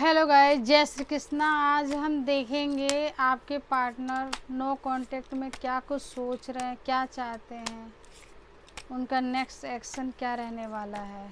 Hello guys, जय श्री कृष्णा। आज हम देखेंगे आपके पार्टनर नो कांटेक्ट में क्या कुछ सोच रहे हैं, क्या चाहते हैं, उनका नेक्स्ट एक्शन क्या रहने वाला है।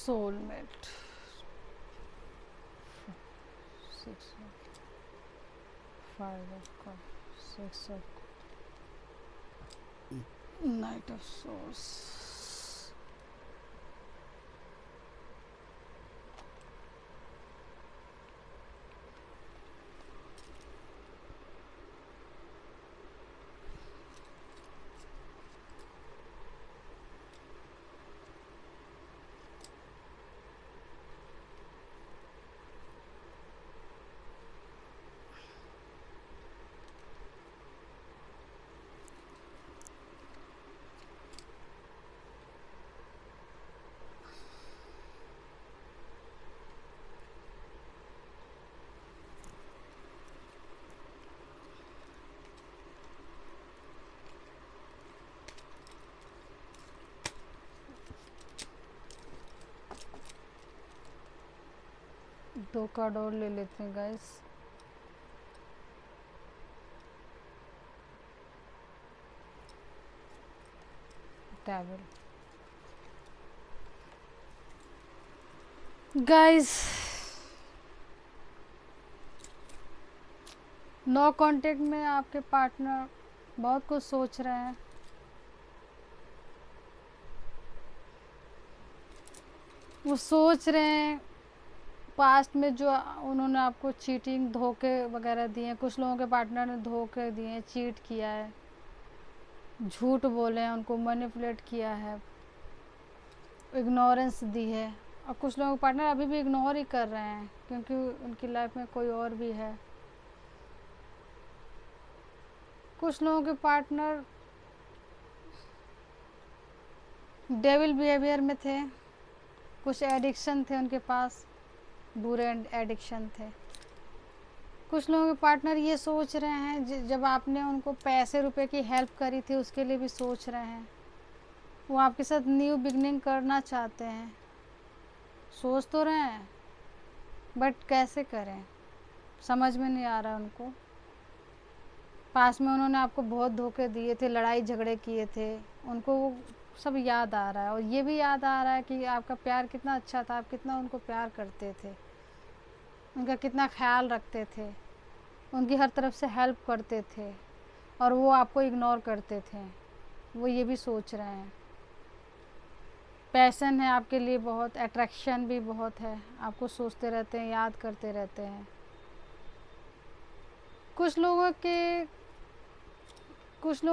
Soulmate 6 knight of swords. दो कार्ड और ले लेते हैं guys. Table guys, no contact में आपके पार्टनर बहुत कुछ सोच रहे हैं। वो सोच रहे हैं पास्ट में जो उन्होंने आपको चीटिंग, धोखे वगैरह दिए हैं। कुछ लोगों के पार्टनर ने धोखे दिए हैं, चीट किया है, झूठ बोले हैं, उनको मैनिपुलेट किया है, इग्नोरेंस दी है। और कुछ लोगों के पार्टनर अभी भी इग्नोर ही कर रहे हैं क्योंकि उनकी लाइफ में कोई और भी है। कुछ लोगों के पार्टनर डेविल बिहेवियर में थे, कुछ एडिक्शन थे उनके पास, बुरे एडिक्शन थे। कुछ लोगों के पार्टनर ये सोच रहे हैं जब आपने उनको पैसे रुपए की हेल्प करी थी उसके लिए भी सोच रहे हैं। वो आपके साथ न्यू बिगनिंग करना चाहते हैं, सोच तो रहे हैं बट कैसे करें समझ में नहीं आ रहा उनको। पास में उन्होंने आपको बहुत धोखे दिए थे, लड़ाई झगड़े किए थे, उनको वो सब याद आ रहा है। और ये भी याद आ रहा है कि आपका प्यार कितना अच्छा था, आप कितना उनको प्यार करते थे, उनका कितना ख्याल रखते थे, उनकी हर तरफ से हेल्प करते थे और वो आपको इग्नोर करते थे। वो ये भी सोच रहे हैं। पैशन है आपके लिए बहुत, अट्रैक्शन भी बहुत है, आपको सोचते रहते हैं, याद करते रहते हैं। कुछ लोगों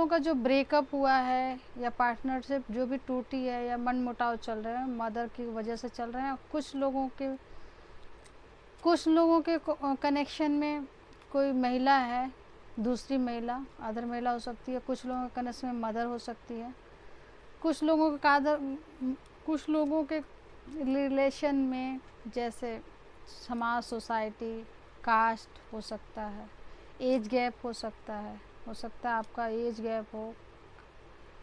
का जो ब्रेकअप हुआ है या पार्टनरशिप जो भी टूटी है या मन मुटाव चल रहे हैं, मदर की वजह से चल रहे हैं। कुछ लोगों के कनेक्शन में कोई महिला है, दूसरी महिला, अदर महिला हो सकती है। कुछ लोगों के कनेक्शन में मदर हो सकती है। कुछ लोगों के रिलेशन में जैसे समाज, सोसाइटी, कास्ट हो सकता है, एज गैप हो सकता है आपका एज गैप हो,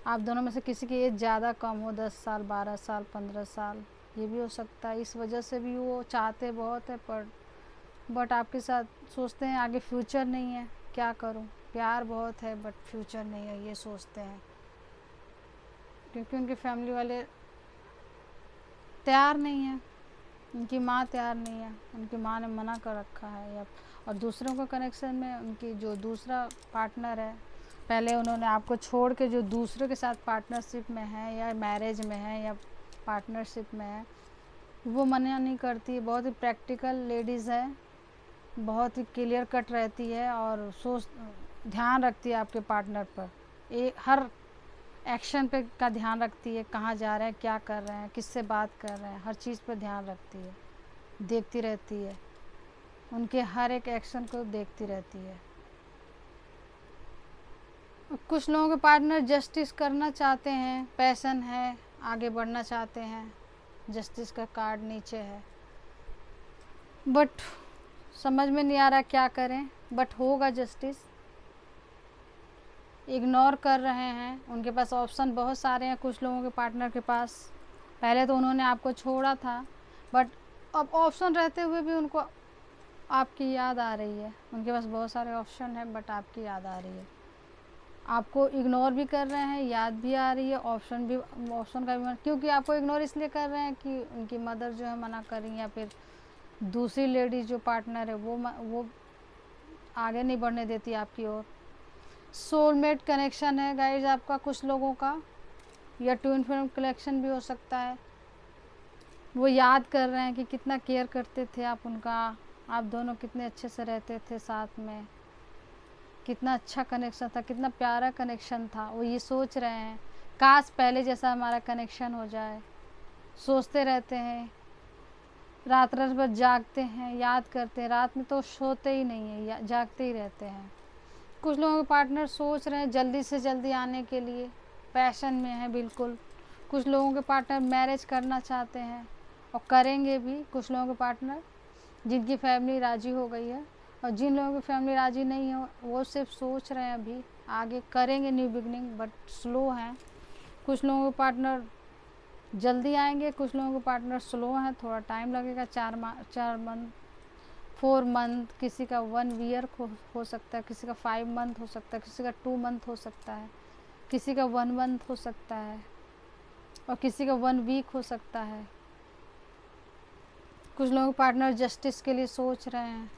आप दोनों में से किसी की एज ज़्यादा कम हो, 10 साल, 12 साल, 15 साल, ये भी हो सकता है। इस वजह से भी वो चाहते बहुत है बट आपके साथ सोचते हैं आगे फ्यूचर नहीं है, क्या करूं, प्यार बहुत है बट फ्यूचर नहीं है, ये सोचते हैं। क्योंकि उनके फैमिली वाले तैयार नहीं है, उनकी माँ तैयार नहीं है, उनकी माँ ने मना कर रखा है। या और दूसरों का कनेक्शन में उनकी जो दूसरा पार्टनर है, पहले उन्होंने आपको छोड़ के जो दूसरों के साथ पार्टनरशिप में है या मैरिज में है या पार्टनरशिप में है, वो मना नहीं करती। बहुत ही प्रैक्टिकल लेडीज़ है, बहुत ही क्लियर कट रहती है और सोच ध्यान रखती है आपके पार्टनर पर, हर एक्शन पे का ध्यान रखती है, कहाँ जा रहे हैं, क्या कर रहे हैं, किससे बात कर रहे हैं, हर चीज़ पर ध्यान रखती है, देखती रहती है, उनके हर एक एक्शन को देखती रहती है। कुछ लोगों के पार्टनर जस्टिस करना चाहते हैं, पैशन है, आगे बढ़ना चाहते हैं, जस्टिस का कार्ड नीचे है, बट समझ में नहीं आ रहा क्या करें, बट होगा जस्टिस। इग्नोर कर रहे हैं, उनके पास ऑप्शन बहुत सारे हैं कुछ लोगों के पार्टनर के पास। पहले तो उन्होंने आपको छोड़ा था, बट अब ऑप्शन रहते हुए भी उनको आपकी याद आ रही है। उनके पास बहुत सारे ऑप्शन हैं बट आपकी याद आ रही है। आपको इग्नोर भी कर रहे हैं, याद भी आ रही है, ऑप्शन का भी, क्योंकि आपको इग्नोर इसलिए कर रहे हैं कि उनकी मदर जो है मना कर रही, या फिर दूसरी लेडीज जो पार्टनर है वो आगे नहीं बढ़ने देती आपकी ओर। सोलमेट कनेक्शन है गाइज आपका कुछ लोगों का, या ट्विन फ्लेम कनेक्शन भी हो सकता है। वो याद कर रहे हैं कि कितना केयर करते थे आप उनका, आप दोनों कितने अच्छे से रहते थे साथ में, कितना अच्छा कनेक्शन था, कितना प्यारा कनेक्शन था। वो ये सोच रहे हैं काश पहले जैसा हमारा कनेक्शन हो जाए। सोचते रहते हैं, रात रात भर जागते हैं, याद करते हैं, रात में तो सोते ही नहीं है, जागते ही रहते हैं। कुछ लोगों के पार्टनर सोच रहे हैं जल्दी से जल्दी आने के लिए, पैशन में है बिल्कुल। कुछ लोगों के पार्टनर मैरिज करना चाहते हैं और करेंगे भी। कुछ लोगों के पार्टनर जिनकी फैमिली राज़ी हो गई है, और जिन लोगों की फैमिली राज़ी नहीं है वो सिर्फ सोच रहे हैं, अभी आगे करेंगे न्यू बिगनिंग, बट स्लो हैं। कुछ लोगों के पार्टनर जल्दी आएंगे, कुछ लोगों के पार्टनर स्लो हैं, थोड़ा टाइम लगेगा, 4 मंथ 4 मंथ, किसी का 1 ईयर हो सकता है, किसी का 5 मंथ हो सकता है, किसी का 2 मंथ हो सकता है, किसी का 1 मंथ हो सकता है, और किसी का 1 वीक हो सकता है। कुछ लोगों के पार्टनर जस्टिस के लिए सोच रहे हैं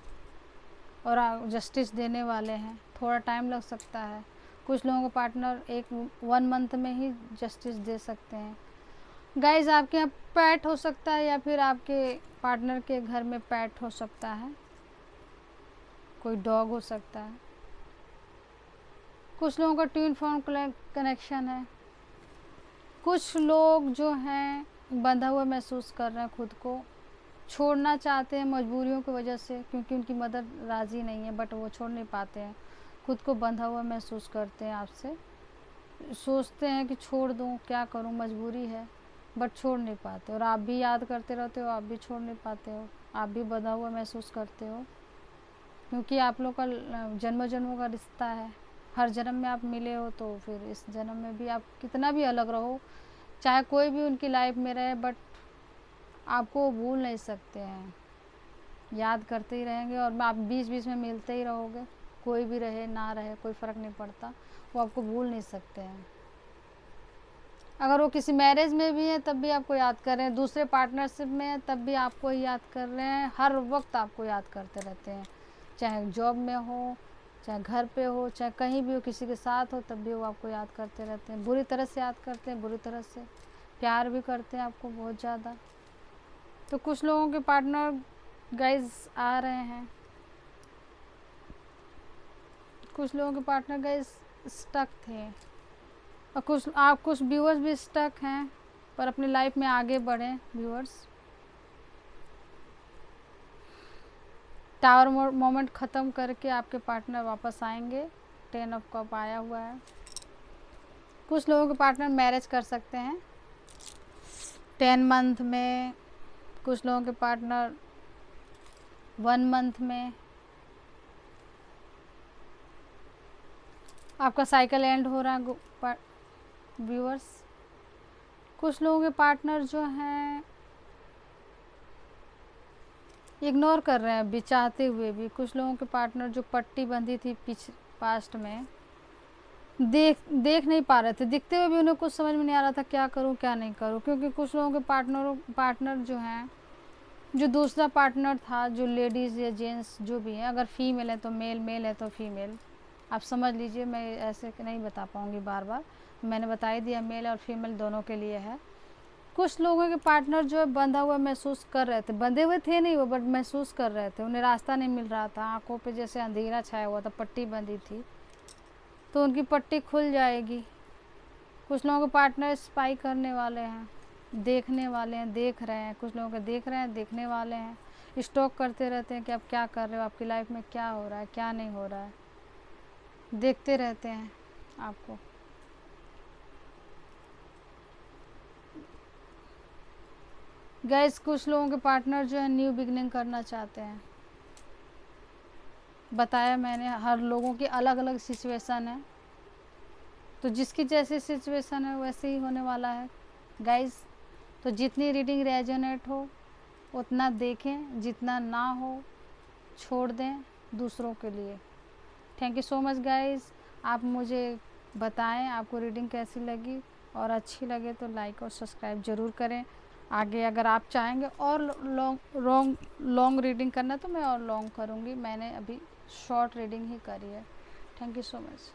और जस्टिस देने वाले हैं, थोड़ा टाइम लग सकता है। कुछ लोगों के पार्टनर 1 मंथ में ही जस्टिस दे सकते हैं। गाइज आपके यहाँ पैट हो सकता है, या फिर आपके पार्टनर के घर में पैट हो सकता है, कोई डॉग हो सकता है। कुछ लोगों का ट्विन फ्लेम कनेक्शन है। कुछ लोग जो हैं बंधा हुआ महसूस कर रहे हैं, खुद को छोड़ना चाहते हैं मजबूरियों की वजह से, क्योंकि उनकी मदर राज़ी नहीं है, बट वो छोड़ नहीं पाते हैं, खुद को बंधा हुआ महसूस करते हैं आपसे। सोचते हैं कि छोड़ दूँ, क्या करूँ, मजबूरी है, बट छोड़ नहीं पाते। और आप भी याद करते रहते हो, आप भी छोड़ नहीं पाते हो, आप भी बंधा हुआ महसूस करते हो, क्योंकि आप लोग का जन्मों जन्मों का रिश्ता है। हर जन्म में आप मिले हो, तो फिर इस जन्म में भी आप कितना भी अलग रहो, चाहे कोई भी उनकी लाइफ में रहे, बट आपको भूल नहीं सकते हैं, याद करते ही रहेंगे। और आप बीच बीच में मिलते ही रहोगे, कोई भी रहे ना रहे कोई फ़र्क नहीं पड़ता, वो आपको भूल नहीं सकते हैं। अगर वो किसी मैरिज में भी है तब भी आपको याद कर रहे हैं, दूसरे पार्टनरशिप में है तब भी आपको ही याद कर रहे हैं, हर वक्त आपको याद करते रहते हैं, चाहे जॉब में हो, चाहे घर पे हो, चाहे कहीं भी हो, किसी के साथ हो, तब भी वो आपको याद करते रहते हैं। बुरी तरह से याद करते हैं, बुरी तरह से प्यार भी करते हैं आपको बहुत ज़्यादा। तो कुछ लोगों के पार्टनर गाइज आ रहे हैं, कुछ लोगों के पार्टनर गाइज स्टक थे, और कुछ व्यूअर्स भी स्टक हैं, पर अपनी लाइफ में आगे बढ़ें व्यूअर्स। टावर मोमेंट ख़त्म करके आपके पार्टनर वापस आएंगे। 10 ऑफ कप आया हुआ है। कुछ लोगों के पार्टनर मैरिज कर सकते हैं 10 मंथ में, कुछ लोगों के पार्टनर 1 मंथ में। आपका साइकिल एंड हो रहा है व्यूअर्स। कुछ लोगों के पार्टनर जो हैं इग्नोर कर रहे हैं अभी चाहते हुए भी। कुछ लोगों के पार्टनर जो पट्टी बंधी थी पास्ट में, देख नहीं पा रहे थे, दिखते हुए भी उन्हें कुछ समझ में नहीं आ रहा था क्या करूं क्या नहीं करूं, क्योंकि कुछ लोगों के पार्टनर जो हैं, जो दूसरा पार्टनर था, जो लेडीज़ या जेंट्स जो भी हैं, अगर फीमेल है तो मेल, मेल है तो फीमेल, आप समझ लीजिए, मैं ऐसे नहीं बता पाऊँगी बार बार, मैंने बता ही दिया मेल और फीमेल दोनों के लिए है। कुछ लोगों के पार्टनर जो है बंधा हुआ महसूस कर रहे थे, बंधे हुए थे नहीं वो, बट महसूस कर रहे थे, उन्हें रास्ता नहीं मिल रहा था, आंखों पे जैसे अंधेरा छाया हुआ था, पट्टी बंधी थी, तो उनकी पट्टी खुल जाएगी। कुछ लोगों के पार्टनर स्पाई करने वाले हैं, देखने वाले हैं, देख रहे हैं, कुछ लोगों के देख रहे हैं, देखने वाले हैं, स्टॉक करते रहते हैं कि आप क्या कर रहे हो, आपकी लाइफ में क्या हो रहा है, क्या नहीं हो रहा है, देखते रहते हैं आपको। गाइस कुछ लोगों के पार्टनर जो है न्यू बिगनिंग करना चाहते हैं। बताया मैंने, हर लोगों की अलग अलग सिचुएशन है, तो जिसकी जैसी सिचुएशन है वैसे ही होने वाला है गाइस। तो जितनी रीडिंग रेजोनेट हो उतना देखें, जितना ना हो छोड़ दें दूसरों के लिए। Thank you so much guys. आप मुझे बताएं आपको रीडिंग कैसी लगी, और अच्छी लगे तो लाइक और सब्सक्राइब ज़रूर करें। आगे अगर आप चाहेंगे और लॉन्ग रीडिंग करना तो मैं और लॉन्ग करूँगी, मैंने अभी शॉर्ट रीडिंग ही करी है। Thank you so much.